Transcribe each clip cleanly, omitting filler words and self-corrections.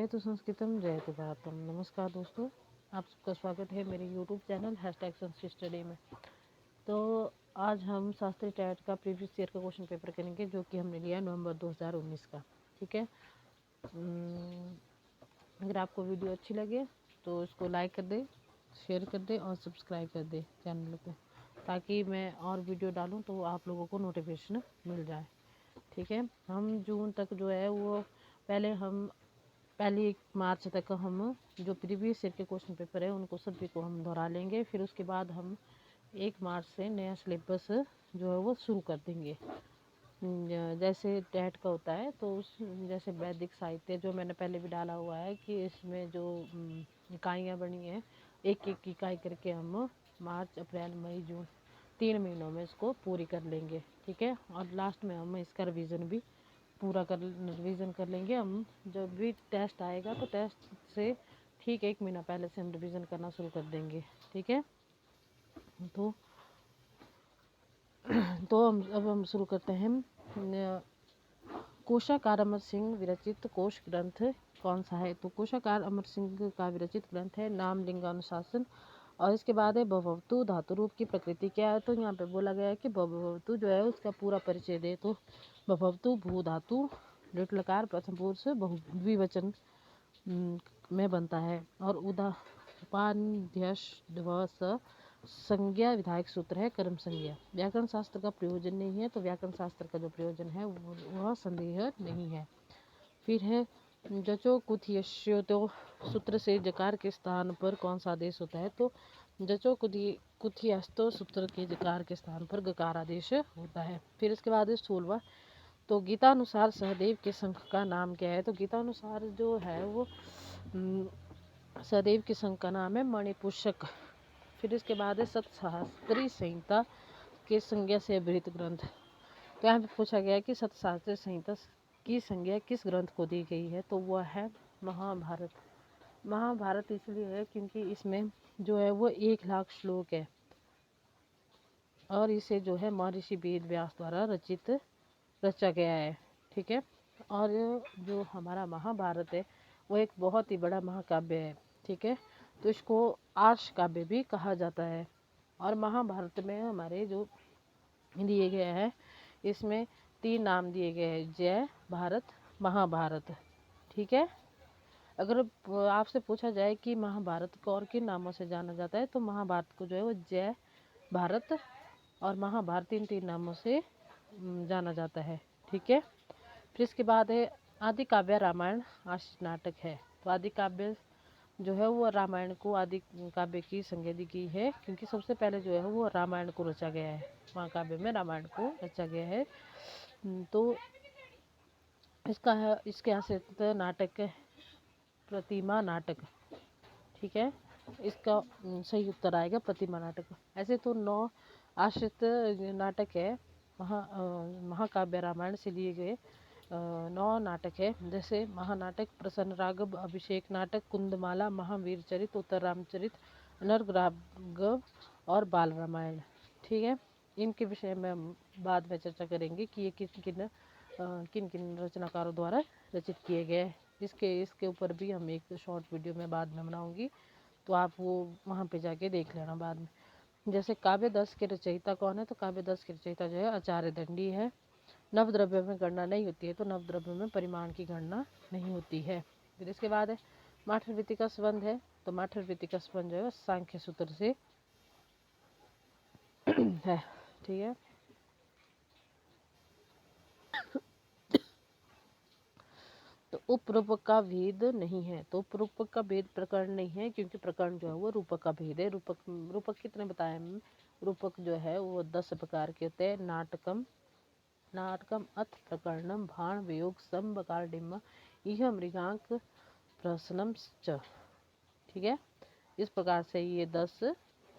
जयतु संस्कृतम जयतु भारतम। नमस्कार दोस्तों, आप सबका स्वागत है मेरे यूट्यूब चैनल #संस्कृत स्टडी में। तो आज हम शास्त्री टैट का प्रीवियस ईयर का क्वेश्चन पेपर करेंगे, जो कि हमने लिया नवंबर 2019 का। ठीक है। अगर आपको वीडियो अच्छी लगे तो इसको लाइक कर दे, शेयर कर दे और सब्सक्राइब कर दे चैनल को, ताकि मैं और वीडियो डालूँ तो आप लोगों को नोटिफिकेशन मिल जाए। ठीक है। हम जून तक जो है वो पहले 1 मार्च तक हम जो प्रीवियस ईयर के क्वेश्चन पेपर है उनको सभी को हम दोहरा लेंगे। फिर उसके बाद हम 1 मार्च से नया सिलेबस जो है वो शुरू कर देंगे। जैसे टैट का होता है तो उस जैसे वैदिक साहित्य जो मैंने पहले भी डाला हुआ है कि इसमें जो इकाइयाँ बनी हैं, एक एक इकाई करके हम मार्च, अप्रैल, मई, जून 3 महीनों में इसको पूरी कर लेंगे। ठीक है। और लास्ट में हम इसका रिवीजन भी रिवीजन कर लेंगे। हम जब भी टेस्ट आएगा तो टेस्ट से ठीक 1 महीना पहले से हम रिवीजन करना शुरू कर देंगे। ठीक है। तो अब हम शुरू करते हैं। कोशाकार अमर सिंह विरचित कोश ग्रंथ कौन सा है? तो कोशाकार अमर सिंह का विरचित ग्रंथ है नाम लिंगानुशासन। और इसके बाद है भवतु धातु रूप की प्रकृति क्या है? तो यहाँ पे बोला गया है कि भवतु जो है उसका पूरा परिचय दे। तो भवतु भू धातु लिट्लकार प्रथम पुरुष द्विवचन में बनता है। और उपाध्यक्ष संज्ञा विधायक सूत्र है कर्म संज्ञा। व्याकरण शास्त्र का प्रयोजन नहीं है, तो व्याकरण शास्त्र का जो प्रयोजन है वह संदेह नहीं है। फिर है जचो कुथियश्योतो सूत्र से जकार के स्थान पर कौन सा आदेश होता है? तो जचो कुथियस्तो सूत्र के जकार के स्थान पर गकार आदेश होता है। फिर इसके बाद 16वां, तो गीतानुसार सहदेव के संघ का नाम क्या है? तो गीतानुसार जो है वो सहदेव के संघ का नाम है मणिपुष्यक। फिर इसके बाद है सतशास्त्री संहिता के संज्ञा से अभिहित ग्रंथ। तो यहाँ पे पूछा गया है कि सतशास्त्री संहिता की संज्ञा किस ग्रंथ को दी गई है? तो वह है महाभारत। महाभारत इसलिए है क्योंकि इसमें जो है वो 1,00,000 श्लोक है और इसे जो है महर्षि वेद व्यास द्वारा रचा गया है। ठीक है। और जो हमारा महाभारत है वो एक बहुत ही बड़ा महाकाव्य है। ठीक है। तो इसको आर्ष काव्य भी कहा जाता है। और महाभारत में हमारे जो दिए गए हैं, इसमें 3 नाम दिए गए हैं, जय भारत, महाभारत। ठीक है। अगर आपसे पूछा जाए कि महाभारत को और किन नामों से जाना जाता है, तो महाभारत को जो है वो जय भारत और महाभारत इन 3 नामों से जाना जाता है। ठीक है। फिर इसके बाद है आदि काव्य रामायण आश्रित नाटक है। तो आदि काव्य जो है वो रामायण को आदि काव्य की संज्ञा दी गई है, क्योंकि सबसे पहले जो है वो रामायण को रचा गया है। महाकाव्य में रामायण को रचा गया है। तो इसके आश्रित नाटक प्रतिमा नाटक। ठीक है। इसका सही उत्तर आएगा प्रतिमा नाटक। ऐसे तो 9 आश्रित नाटक है महाकाव्य रामायण से लिए गए 9 नाटक है। जैसे महानाटक, प्रसन्न राघव, अभिषेक नाटक, कुंदमाला, महावीर चरित, उत्तर रामचरित, नर्ग राघव और बाल रामायण। ठीक है। इनके विषय में हम बाद में चर्चा करेंगे कि ये किन किन रचनाकारों द्वारा रचित किए गए। इसके ऊपर भी हम एक शॉर्ट वीडियो में बाद में बनाऊंगी, तो आप वो वहाँ पे जाके देख लेना बाद में। जैसे काव्य 10 के रचयिता कौन है? तो काव्य 10 के रचयिता जो है आचार्य दंडी है। नवद्रव्य में गणना नहीं होती है, तो नवद्रव्य में परिमाण की गणना नहीं होती है। फिर इसके बाद है माठरवृत्ति का संबंध है। तो माठरवृत्ति का संबंध जो है सांख्य सूत्र से है। ठीक है। तो उपरूपक का भेद नहीं है। तो उपरूपक का भेद प्रकरण नहीं है, क्योंकि प्रकरण जो है वो रूपक का भेद है। रूपक कितने बताए हम? रूपक जो है वो 10 प्रकार के होते हैं। नाटकम अथ प्रकरणम भाण वियोग संबकार डिम्ब यह मृगांक प्रसनम च। ठीक है। इस प्रकार से ये 10,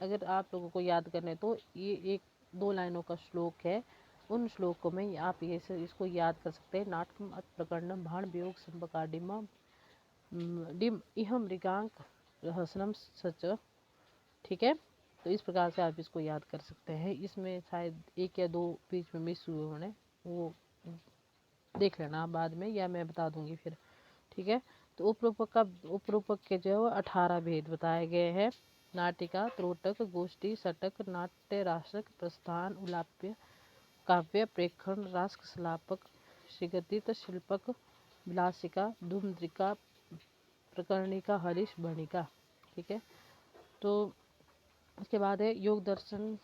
अगर आप लोगों को याद करने तो ये 1-2 लाइनों का श्लोक है। उन श्लोकों में आप इसको याद कर सकते हैं। नाटकम अथ प्रकरणम भाण वियोग संबकार डिम इह मृगांक प्रहसनम सच। ठीक है। तो इस प्रकार से आप इसको याद कर सकते हैं। इसमें शायद 1 या 2 बीच में मिस हुए होने, वो देख लेना बाद में, या मैं बता दूंगी फिर। ठीक है। तो उपरूपक के जो है वो 18 भेद बताए गए हैं। नाटिका, त्रोटक, गोष्ठी, षटक, नाट्य रासक, प्रस्थान, उलाप्य, काव्य, प्रेक्षण, रास, सलापक, शिगतित, शिल्पक, विलासिका, धूम्रिका, प्रकरणिका, हरीश, वर्णिका। ठीक है, तो उसके बाद है योग दर्शन।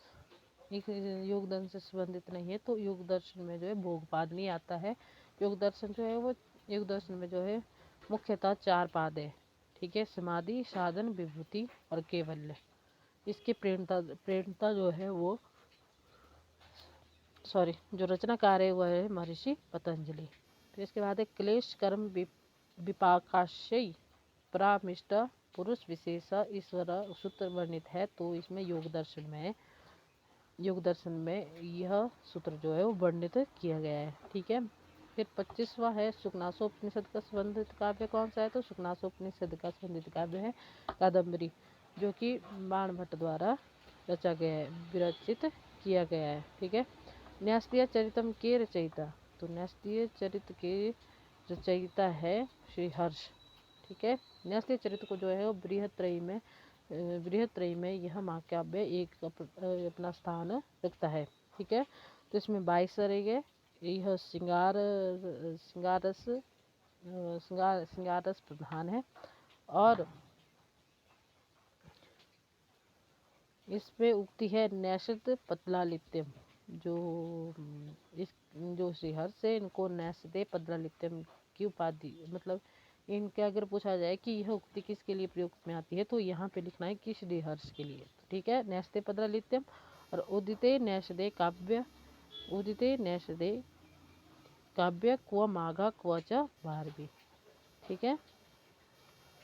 एक योग दर्शन से संबंधित नहीं है, तो योग दर्शन में जो है भोगपाद नहीं आता है। योग दर्शन जो है वो योग दर्शन में जो है मुख्यतः 4 पाद है। ठीक है, समाधि, साधन, विभूति और कैवल्य। इसकी प्रेरणता जो है वो जो रचनाकार है वह है महर्षि पतंजलि। फिर इसके बाद है क्लेश कर्म विपाकाशय परामिष्ट पुरुष विशेष ईश्वर सूत्र वर्णित है। तो इसमें योग दर्शन में यह सूत्र जो है वो वर्णित किया गया है। ठीक है, फिर 25वां है सुखनासोपनिषद का संबंधित काव्य कौन सा है? तो सुखनासोपनिषद का संबंधित काव्य है कादम्बरी, जो कि बाणभट्ट द्वारा रचा गया है, विरचित किया गया है। ठीक है, न्यास्तीय चरितम के रचयिता, तो न्यास्तीय चरित के रचयिता है श्री हर्ष। ठीक है, न्यास्तीय चरित को जो है वो बृहत्त्रयी में यह महाकाव्य एक अपना स्थान रखता है। ठीक है, तो इसमें 22 सर्ग है। यह श्रृंगारस प्रधान है और इसमें उक्ति है नैषध पतलालित्यम, जो श्रीहर्ष है इनको नैषधे पतलालित्यम की उपाधि, मतलब इनके अगर पूछा जाए कि यह उक्ति किसके लिए प्रयोग में आती है तो यहाँ पे लिखना है कि श्रीहर्ष के लिए। ठीक है, नैषधे पतलालित्यम और उदिते नैषधे काव्य क्व माघा क्व च भारवी। ठीक है,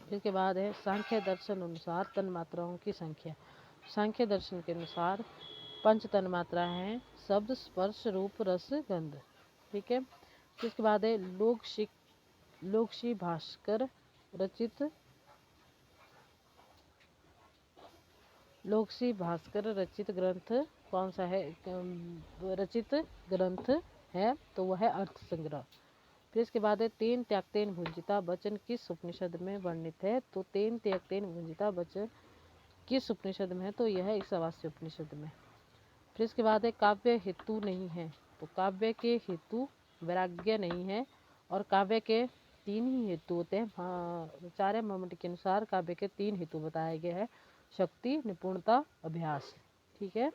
इसके बाद है सांख्य दर्शन अनुसार तन मात्राओं की संख्या। सांख्य दर्शन के अनुसार 5 तन मात्रा हैं: शब्द, स्पर्श, रूप, रस, गंध। ठीक है, इसके बाद है लोकशी भास्कर रचित ग्रंथ कौन सा है? रचित ग्रंथ है तो वह है अर्थ संग्रह। फिर इसके बाद है तेन त्याक्तेन भुंजिता वचन किस उपनिषद में वर्णित है? तो तेन त्याक्तेन भुंजिता वचन किस उपनिषद में है? तो यह ईशावास्य उपनिषद में। फिर इसके बाद है काव्य हेतु नहीं है, तो काव्य के हेतु वैराग्य नहीं है और काव्य के 3 ही हेतु होते हैं। आचार्य मम्मट के अनुसार काव्य के 3 हेतु बताए गए हैं: शक्ति, निपुणता, अभ्यास। ठीक है,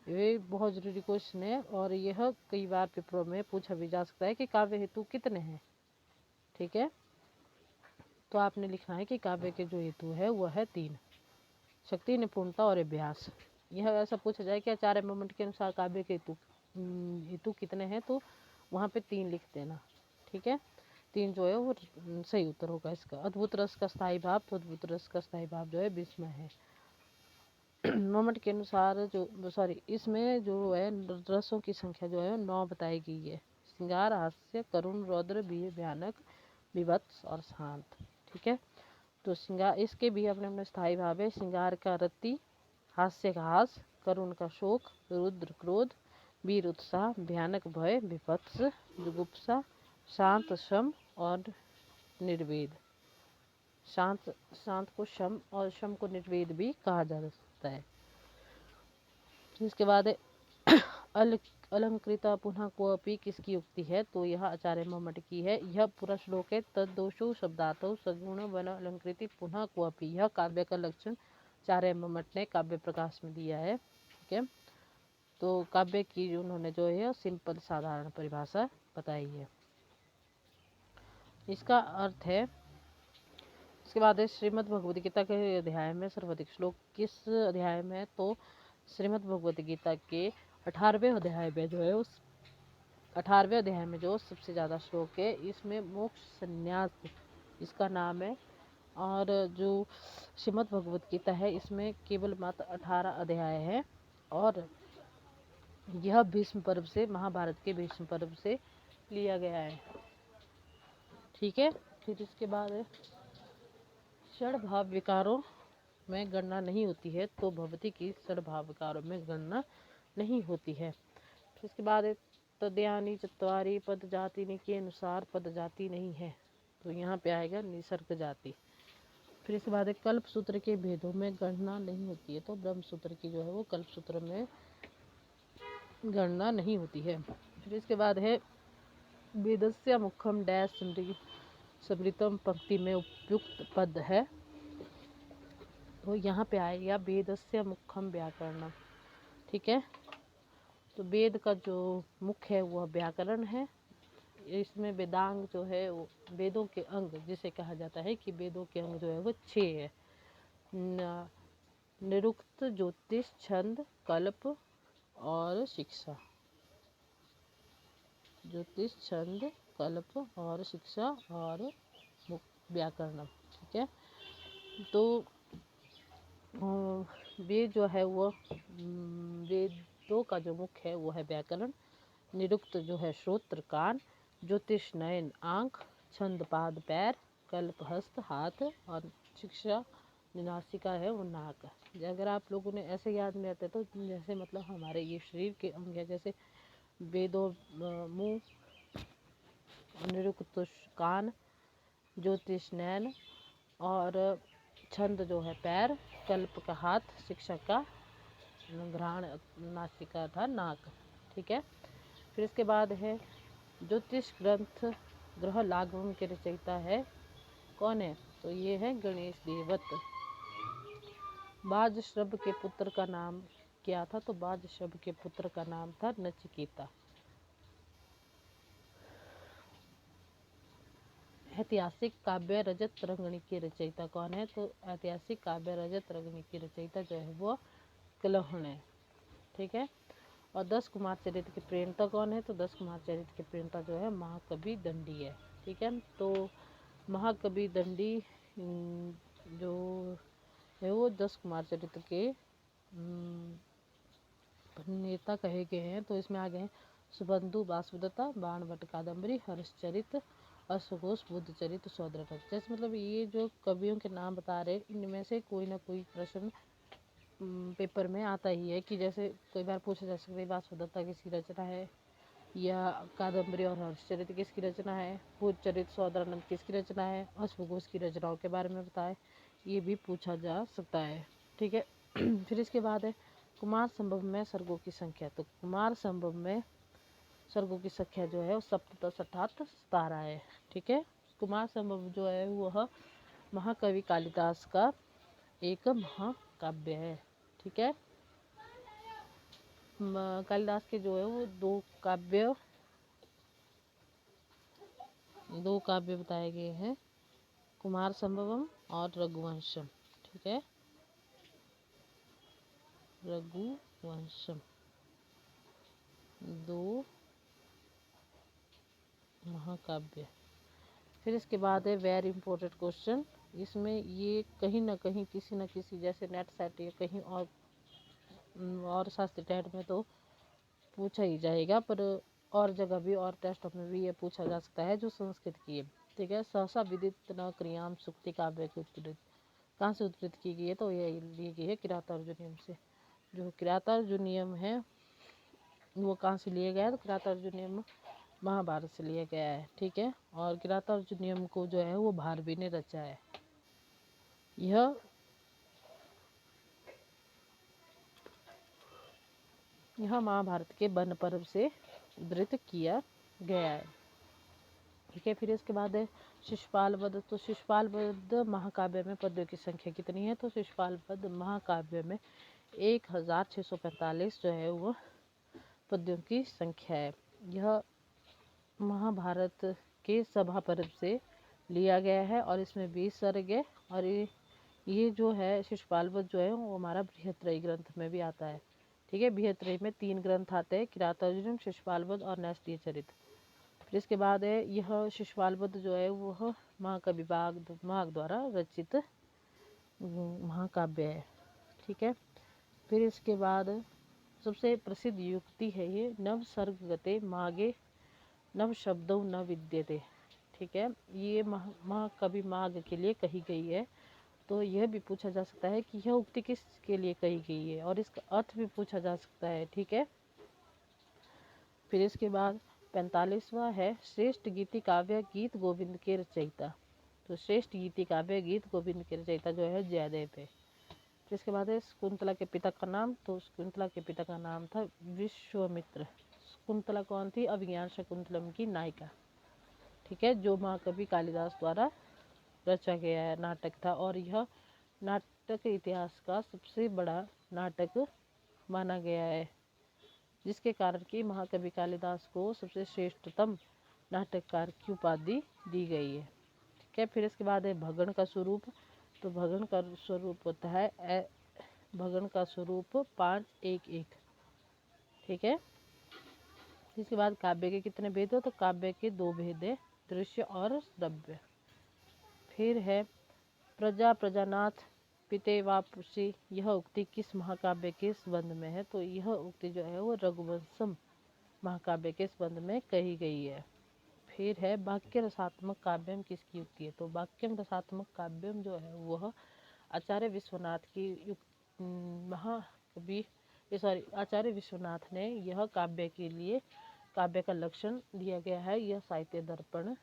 ये बहुत जरूरी क्वेश्चन है और यह कई बार पेपरों में पूछा भी जा सकता है कि काव्य हेतु कितने हैं। ठीक है, तो आपने लिखना है कि काव्य के जो हेतु है वह है 3: शक्ति, निपुणता और अभ्यास। यह ऐसा पूछा जाए कि आचार्य मम्मट के अनुसार काव्य के हेतु कितने हैं, तो वहाँ पे 3 लिख देना। ठीक है, 3 जो है वो सही उत्तर होगा इसका। अद्भुत रस का स्थायी भाव, तो अद्भुत रस का स्थायी भाव जो है विस्मय है। मम्मट के अनुसार इसमें जो है रसों की संख्या जो है 9 बताई गई है: श्रृंगार, हास्य, करुण, रौद्र, भयानक, विभत्स और शांत। ठीक है, तो श्रृंगार इसके भी अपने अपने स्थायी भाव है: श्रृंगार का रति, हास्य का हास, करुण का शोक, रुद्र क्रोध, वीर उत्साह, भयानक भय, विभत्स जुगुप्सा, शांत शम और निर्वेद। शांत को शम और शम को निर्वेद भी कहा जा सकता है। इसके बाद है अलंकृता पुनः कोअपि किसकी उक्ति है? तो यह आचार्य मम्मट की है। यह पूरा श्लोक है: तद्दोषो शब्दातो सगुण वन अलंकृति पुनः कोअपि। यह काव्य का लक्षण आचार्य मम्मट ने काव्य प्रकाश में दिया है। ठीक है, तो काव्य की उन्होंने जो है सिंपल साधारण परिभाषा बताई है। इसका अर्थ है। इसके बाद है श्रीमद् भगवद गीता के अध्याय में सर्वाधिक श्लोक किस अध्याय में है? तो श्रीमद् भगवद गीता के 18वें अध्याय में जो है उस 18वें अध्याय में जो सबसे ज़्यादा श्लोक है, इसमें मोक्ष संन्यास इसका नाम है। और जो श्रीमद् भगवद गीता है इसमें केवल मात्र 18 अध्याय है और यह भीष्म पर्व से, महाभारत के भीष्म पर्व से लिया गया है। ठीक है, फिर इसके बाद है षड्भाव विकारों में गणना नहीं होती है, तो भवती की षड्भाव विकारों में गणना नहीं होती है। फिर इसके बाद तद्यानी चत्वारि पद जाति के अनुसार पद जाति नहीं है, तो यहाँ पे आएगा निसर्ग जाति। फिर इसके बाद है कल्प सूत्र के भेदों में गणना नहीं होती है, तो ब्रह्म सूत्र की जो है वो कल्प सूत्र में गणना नहीं होती है। फिर इसके बाद है वेदस्य मुखम डैश समृतम पंक्ति में उपयुक्त पद है, तो यहाँ पे आएगा वेदस्य मुखम व्याकरण। ठीक है, तो वेद का जो मुख्य है वह व्याकरण है। इसमें वेदांग जो है वो वेदों के अंग, जिसे कहा जाता है कि वेदों के अंग जो है वो 6 है। निरुक्त, ज्योतिष, छंद, कल्प और शिक्षा। ज्योतिष, छंद, कल्प और शिक्षा और व्याकरण। ठीक है, तो वेद जो है वो वेदों का जो मुख्य है वो है व्याकरण। निरुक्त जो है श्रोत्र कान, ज्योतिष नयन आँख, छंद पाद पैर, कल्प हस्त हाथ और शिक्षा नासिका है वो नाक। अगर आप लोगों ने ऐसे याद में रहते तो जैसे मतलब हमारे ये शरीर के अंग है, जैसे वेदों मुँह, निरुक्त कान, ज्योतिष नैन और छंद जो है पैर, कल्प का हाथ, शिक्षा का घ्राण नासिका था नाक। ठीक है, फिर इसके बाद है ज्योतिष ग्रंथ ग्रह लागम के रचयिता है कौन है, तो ये है गणेश देवत। बाजश्रभ के पुत्र का नाम क्या था, तो बाजश्रभ के पुत्र का नाम था नचिकेता। ऐतिहासिक काव्य रजत रंगनी की रचयिता कौन है, तो ऐतिहासिक काव्य रजत रंगनी की रचयिता जो है वो कलहण है। ठीक है, और 10 कुमार चरित्र के प्रेरणता कौन है, तो 10 कुमार चरित्र के प्रेरणता जो है महाकवि दंडी है। ठीक है, तो महाकवि दंडी जो है वो 10 कुमार चरित्र के नेता कहे गए हैं। तो इसमें आ गए सुबंधु, वासुदत्ता, बाणभट्ट, कादम्बरी, हर्षचरित, अश्वघोष, बुद्धचरित, सौंदर्य। जैसे मतलब ये जो कवियों के नाम बता रहे हैं इनमें से कोई ना कोई प्रश्न पेपर में आता ही है, कि जैसे कई बार पूछा जा सकता है वासुदत्ता किसकी रचना है, या कादम्बरी और हर्षचरित किसकी रचना है, बुद्धचरित सौंदर्यानंद किसकी रचना है, अश्वघोष की रचनाओं के बारे में बताए, ये भी पूछा जा सकता है। ठीक है, फिर इसके बाद है कुमार संभव में सर्गों की संख्या, तो कुमार संभव में सर्गों की संख्या जो है वो 17, 18, 17 है। ठीक है, कुमार संभव जो है वह महाकवि कालिदास का एक महाकाव्य है। ठीक है, कालिदास के जो है वो दो काव्य बताए गए हैं, कुमार संभवम और रघुवंशम। ठीक है, रघुवंशम 2 महाकाव्य। फिर इसके बाद है वेरी इंपॉर्टेंट क्वेश्चन, इसमें ये कहीं ना कहीं किसी न किसी जैसे नेट सेट या कहीं और शास्त्री टेट में तो पूछा ही जाएगा, पर और जगह भी और टेस्टों में भी ये पूछा जा सकता है जो संस्कृत की है। ठीक है, सहसा विदित न क्रियाम सुक्ति काव्य की उत्कृत कहाँ से उत्कृत की गई है, तो ये ली गई है किरातार्जुनियम से। जो किरातार्जुनियम है वो कहाँ से लिया गया है, तो किरातार्जुनियम महाभारत से लिया गया है। ठीक है, और किरातार्जुनियम को जो है वो भारवी ने रचा है। यह महाभारत के वन पर्व से उद्धृत किया गया है। ठीक है, फिर इसके बाद है शिशुपाल वध, तो शिशुपाल वध महाकाव्य में पद्यों की संख्या कितनी है, तो शिशुपाल वध महाकाव्य में 1645 जो है वो पद्यों की संख्या है। यह महाभारत के सभा पर्व से लिया गया है और इसमें 20 सर्ग है, और ये जो है शिशुपाल वध जो है वो हमारा बृहत्त्रयी ग्रंथ में भी आता है। ठीक है, बृहत्त्रयी में 3 ग्रंथ आते हैं, किरातार्जुनीयम, शिशुपाल वध और नैष्ठिय चरित। फिर इसके बाद है यह शिशुपाल वध जो है वह महाकवि माघ द्वारा रचित महाकाव्य है। ठीक है, फिर इसके बाद सबसे प्रसिद्ध युक्ति है ये नव सर्ग गते मागे नव शब्दों न विद्यते। ठीक है, ये महाकवि माघ के लिए कही गई है, तो यह भी पूछा जा सकता है कि यह उक्ति किसके लिए कही गई है, और इसका अर्थ भी पूछा जा सकता है। ठीक है, फिर इसके बाद 45वां है श्रेष्ठ गीति काव्य गीत गोविंद के रचयिता। तो श्रेष्ठ गीति काव्य गीत गोविंद के रचयिता जो है जयदेव है। फिर इसके बाद है शकुंतला के पिता का नाम। तो शकुंतला के पिता का नाम था विश्वामित्र। शकुंतला कौन थी? अभिज्ञान शकुंतलम की नायिका, ठीक है, जो महाकवि कालिदास द्वारा रचा गया है नाटक था। और यह नाटक इतिहास का सबसे बड़ा नाटक माना गया है, जिसके कारण कि महाकवि कालिदास को सबसे श्रेष्ठतम नाटककार की उपाधि दी गई है, ठीक है। फिर इसके बाद है भगन का स्वरूप। तो भगन का स्वरूप होता है भगन का स्वरूप 5-1-1, ठीक है। इसके बाद काव्य के कितने भेद हो? तो काव्य के 2 भेद है, दृश्य और श्रव्य। फिर है प्रजा प्रजानाथ पिते वापसी, यह उक्ति किस महाकाव्य के संबंध में है? तो यह उक्ति जो है वो रघुवंशम महाकाव्य के संबंध में कही गई है। फिर है वाक्य रसात्मक काव्यम किसकी उक्ति है? तो वाक्यम रसात्मक काव्यम जो है वह आचार्य विश्वनाथ की महाकवि आचार्य विश्वनाथ ने यह काव्य के लिए काव्य का लक्षण दिया गया है। यह साहित्य दर्पण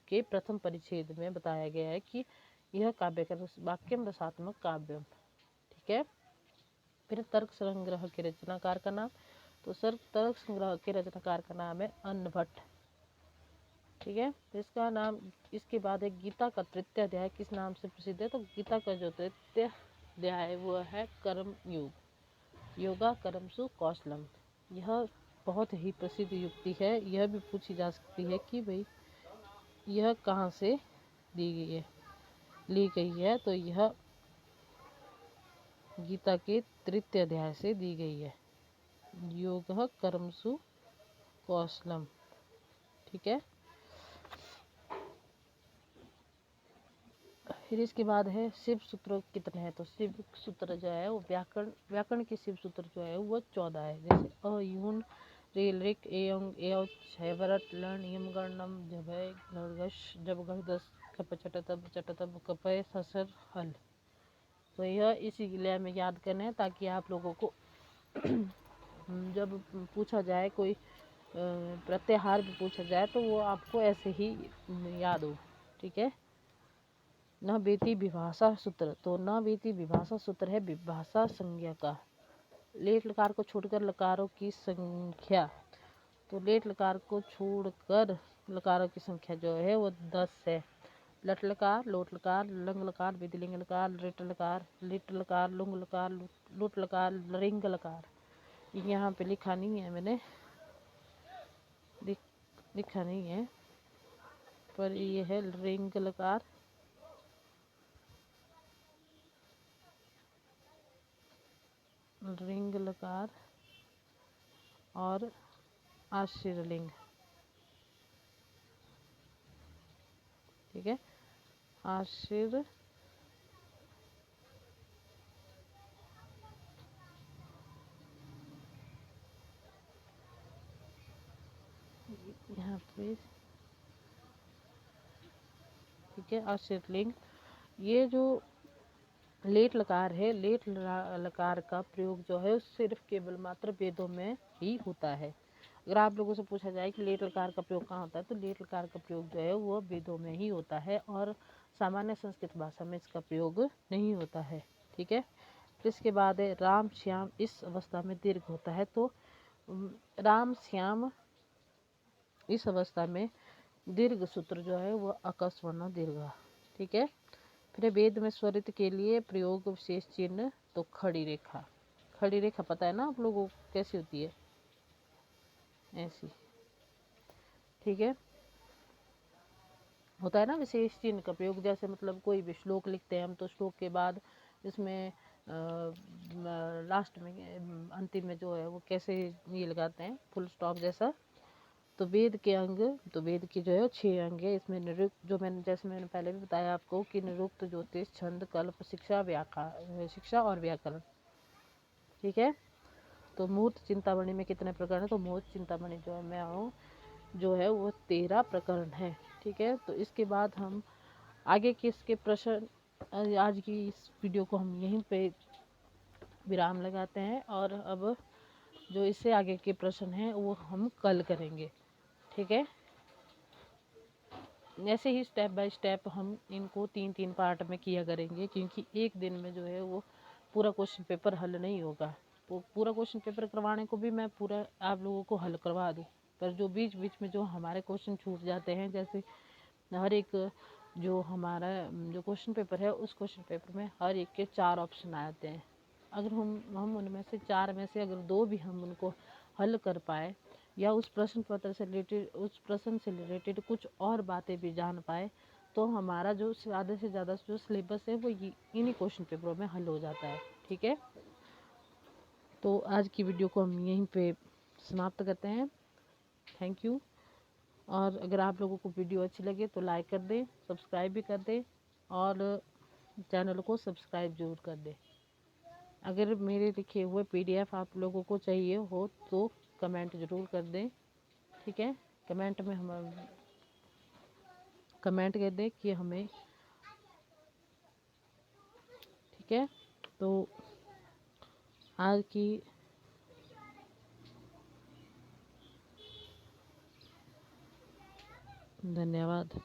के प्रथम परिच्छेद में बताया गया है कि यह काव्य का वाक्यम रसात्मक काव्यम, ठीक है। फिर तर्क संग्रह के रचनाकार का नाम। तो तर्क संग्रह के रचनाकार का नाम है अन्नभट्ट, ठीक है। तो इसका नाम, इसके बाद है गीता का तृतीय अध्याय किस नाम से प्रसिद्ध है? तो गीता का जो तृतीय अध्याय वो है कर्म योग, योगा कर्मसु कौशलम। यह बहुत ही प्रसिद्ध युक्ति है। यह भी पूछी जा सकती है कि भाई यह कहाँ से ली गई है? तो यह गीता के तृतीय अध्याय से दी गई है, योग कर्मसु कौशलम, ठीक है। फिर इसके बाद है शिव सूत्र कितने हैं? तो शिव सूत्र जो है वो व्याकरण के शिव सूत्र जो है वो 14 है। जैसे अ यून रेल रिक एयंग एव छवरट लर्ण यम गणनम जभय नरगश जब गढ़दस कप चटतब कपय ससर हल। तो यह इसी लय में याद करना है ताकि आप लोगों को जब पूछा जाए कोई प्रत्याहार भी पूछा जाए तो वो आपको ऐसे ही याद हो, ठीक है। न बेटी विभाषा सूत्र। तो न बेटी विभाषा सूत्र है विभाषा संज्ञा का। लेट लकार को छोड़कर लकारों की संख्या। तो लेट लकार को छोड़कर लकारों की संख्या जो है वो 10 है। लट लकार, लोट लकार, लंग लकार, विधिलिंग लकार, रिट लकार, लिट लकार, लुंग लकार, लुट लकार, लरिंग लकार। यहाँ पे लिखा नहीं है, मैंने लिखा नहीं है, पर ये है रिंग लकार, रिंग लकार और आशीर्लिंग, ठीक है। आशीर यहाँ पे, ठीक है, आशीर्लिंग। ये जो लेट लकार है, लेट लकार का प्रयोग जो है सिर्फ केवल मात्र वेदों में ही होता है। अगर आप लोगों से पूछा जाए कि लेट लकार का प्रयोग कहाँ होता है, तो लेट लकार का प्रयोग जो है वो वेदों में ही होता है और सामान्य संस्कृत भाषा में इसका प्रयोग नहीं होता है, ठीक है। इसके बाद है राम श्याम, इस अवस्था में दीर्घ होता है। तो राम श्याम इस अवस्था में दीर्घ सूत्र जो है वो अकस्वर्ण दीर्घ, ठीक है। फिर वेद में स्वरित के लिए प्रयोग विशेष चिन्ह। तो खड़ी रेखा, खड़ी रेखा पता है ना आप लोगों को कैसी होती है? ऐसी, ठीक है। होता है ना विशेष चिन्ह का प्रयोग, जैसे मतलब कोई भी श्लोक लिखते हैं हम तो श्लोक के बाद इसमें लास्ट में अंतिम में जो है वो कैसे ये लगाते हैं, फुल स्टॉप जैसा। तो वेद के अंग, तो वेद की जो है 6 अंग है। इसमें निरुक्त, जो मैंने जैसे मैंने पहले भी बताया आपको कि निरुक्त, ज्योतिष, छंद, कल्प, शिक्षा और व्याकरण, ठीक है। तो मूर्त चिंतामणि में कितने प्रकरण है? तो मूर्त चिंतामणि जो है मैं जो है वो 13 प्रकरण है, ठीक है। तो इसके बाद हम आगे के इसके प्रश्न, आज की इस वीडियो को हम यहीं पे विराम लगाते हैं और अब जो इससे आगे के प्रश्न हैं वो हम कल करेंगे। ठीक है। ऐसे ही स्टेप बाय स्टेप हम इनको 3-3 पार्ट में किया करेंगे, क्योंकि एक दिन में जो है वो पूरा क्वेश्चन पेपर हल नहीं होगा। वो पूरा क्वेश्चन पेपर करवाने को भी मैं पूरा आप लोगों को हल करवा दूँ, पर जो बीच बीच में जो हमारे क्वेश्चन छूट जाते हैं, जैसे हर एक जो हमारा जो क्वेश्चन पेपर है उस क्वेश्चन पेपर में हर एक के 4 ऑप्शन आते हैं। अगर हम उनमें से 4 में से अगर 2 भी हम उनको हल कर पाए, या उस प्रश्न पत्र से रिलेटेड उस प्रश्न से रिलेटेड कुछ और बातें भी जान पाए, तो हमारा जो ज़्यादा से ज़्यादा जो सिलेबस है वो इन्हीं क्वेश्चन पेपरों में हल हो जाता है। ठीक है, तो आज की वीडियो को हम यहीं पे समाप्त करते हैं। Thank you. और अगर आप लोगों को वीडियो अच्छी लगे तो लाइक कर दें, सब्सक्राइब भी कर दें, और चैनल को सब्सक्राइब जरूर कर दें। अगर मेरे लिखे हुए PDF आप लोगों को चाहिए हो तो कमेंट ज़रूर कर दें। ठीक है, कमेंट में हम कमेंट कर दें कि हमें, ठीक है। तो आज की धन्यवाद।